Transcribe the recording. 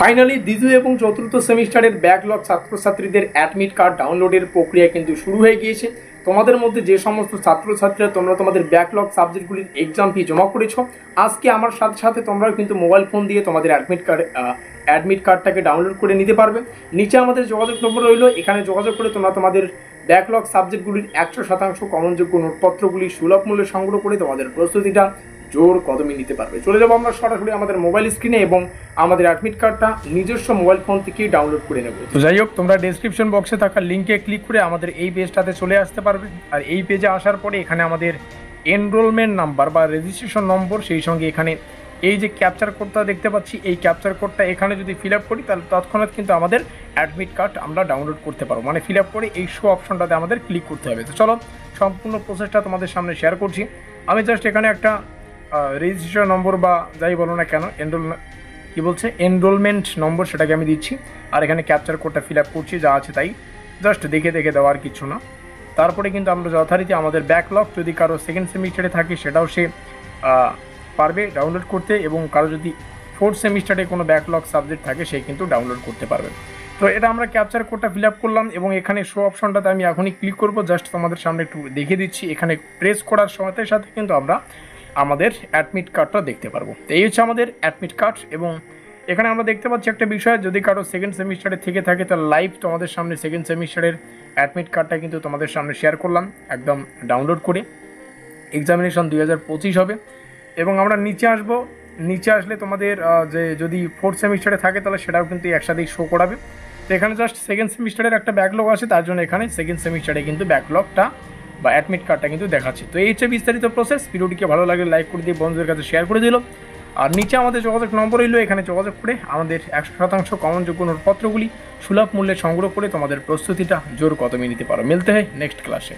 Finally দ্বিতীয় এবং চতুর্থ সেমিস্টারের ব্যাকলগ ছাত্রছাত্রীদের অ্যাডমিট কার্ড ডাউনলোডের প্রক্রিয়া কিন্তু শুরু হয়ে গিয়েছে। তোমাদের মধ্যে যে সমস্ত ছাত্রছাত্রীরা তোমরা তোমাদের ব্যাকলগ সাবজেক্টগুলির এক্সাম ফি জমা করেছো, আজকে আমার সাথে সাথে তোমরাও কিন্তু মোবাইল ফোন দিয়ে তোমাদের অ্যাডমিট কার্ডটাকে ডাউনলোড করে নিতে পারবে। নিচে আমাদের যোগাযোগ নম্বর রইল, এখানে যোগাযোগ করে তোমরা তোমাদের ব্যাকলগ সাবজেক্টগুলির 100% কমনযোগ্য নোটপত্রগুলি সুলভ মূল্যে সংগ্রহ করে তোমাদের প্রস্তুতিটা জোর কদমে নিতে পারবে। চলে যাবো আমরা সরাসরি আমাদের মোবাইল স্ক্রিনে এবং আমাদের অ্যাডমিট কার্ডটা নিজস্ব মোবাইল ফোন থেকেই ডাউনলোড করে নেব। তো যাই হোক, তোমরা ডেসক্রিপশন বক্সে থাকা লিঙ্কে ক্লিক করে আমাদের এই পেজটাতে চলে আসতে পারবে। আর এই পেজে আসার পরে এখানে আমাদের এনরোলমেন্ট নাম্বার বা রেজিস্ট্রেশন নম্বর, সেই সঙ্গে এখানে এই যে ক্যাপচার কোডটা দেখতে পাচ্ছি, এই ক্যাপচার কোডটা এখানে যদি ফিল আপ করি তাহলে তৎক্ষণাৎ কিন্তু আমাদের অ্যাডমিট কার্ড আমরা ডাউনলোড করতে পারবো। মানে ফিল আপ করে এই শো অপশনটাতে আমাদের ক্লিক করতে হবে। তো চলো সম্পূর্ণ প্রসেসটা তোমাদের সামনে শেয়ার করছি। আমি জাস্ট এখানে একটা রেজিস্ট্রেশন নম্বর বা যাই বলো না কেন, এনরোলমেন্ট নম্বর সেটাকে আমি দিচ্ছি। আর এখানে ক্যাপচার কোডটা ফিল আপ করছি, যা আছে তাই জাস্ট দেখে দেওয়ার কিছু না। তারপরে কিন্তু আমরা যথারীতি আমাদের ব্যাকলগ যদি কারো সেকেন্ড সেমিস্টারে থাকে সেটাও সে পারবে ডাউনলোড করতে, এবং কারো যদি ফোর্থ সেমিস্টারে কোনো ব্যাকলগ সাবজেক্ট থাকে সে কিন্তু ডাউনলোড করতে পারবে। তো এটা আমরা ক্যাপচার কোডটা ফিল আপ করলাম এবং এখানে শো অপশনটাতে আমি এখনই ক্লিক করব। জাস্ট তোমাদের সামনে একটু দেখিয়ে দিচ্ছি, এখানে প্রেস করার সাথে সাথে কিন্তু আমরা আমাদের অ্যাডমিট কার্ডটা দেখতে পারবো। তো এই হচ্ছে আমাদের অ্যাডমিট কার্ড। এবং এখানে আমরা দেখতে পাচ্ছি একটা বিষয়, যদি কারো সেকেন্ড সেমিস্টারে থেকে থাকে তাহলে লাইভ তোমাদের সামনে সেকেন্ড সেমিস্টারের অ্যাডমিট কার্ডটা কিন্তু তোমাদের সামনে শেয়ার করলাম একদম ডাউনলোড করে। এক্সামিনেশন 2025 হবে। এবং আমরা নিচে আসবো, নিচে আসলে তোমাদের যে যদি ফোর্থ সেমিস্টারে থাকে তাহলে সেটাও কিন্তু একসাথেই শো করাবে। তো এখানে জাস্ট সেকেন্ড সেমিস্টারের একটা ব্যাকলগ আছে, তার জন্য এখানে সেকেন্ড সেমিস্টারে কিন্তু ব্যাকলগটা বা অ্যাডমিট কার্ডটা কিন্তু দেখাচ্ছে। তো এই হচ্ছে বিস্তারিত প্রসেস। ভিডিওটিকে ভালো লাগলে লাইক করে দিয়ে বন্ধুদের কাছে শেয়ার করে দিল। আর নিচে আমাদের যোগাযোগ নম্বর রইল, এখানে যোগাযোগ করে আমাদের 100% কমনযোগ্য নোটপত্রগুলি সুলভ মূল্যে সংগ্রহ করে তোমাদের প্রস্তুতিটা জোর কদমে নিতে পারো। মিলতে হয় নেক্সট ক্লাসে।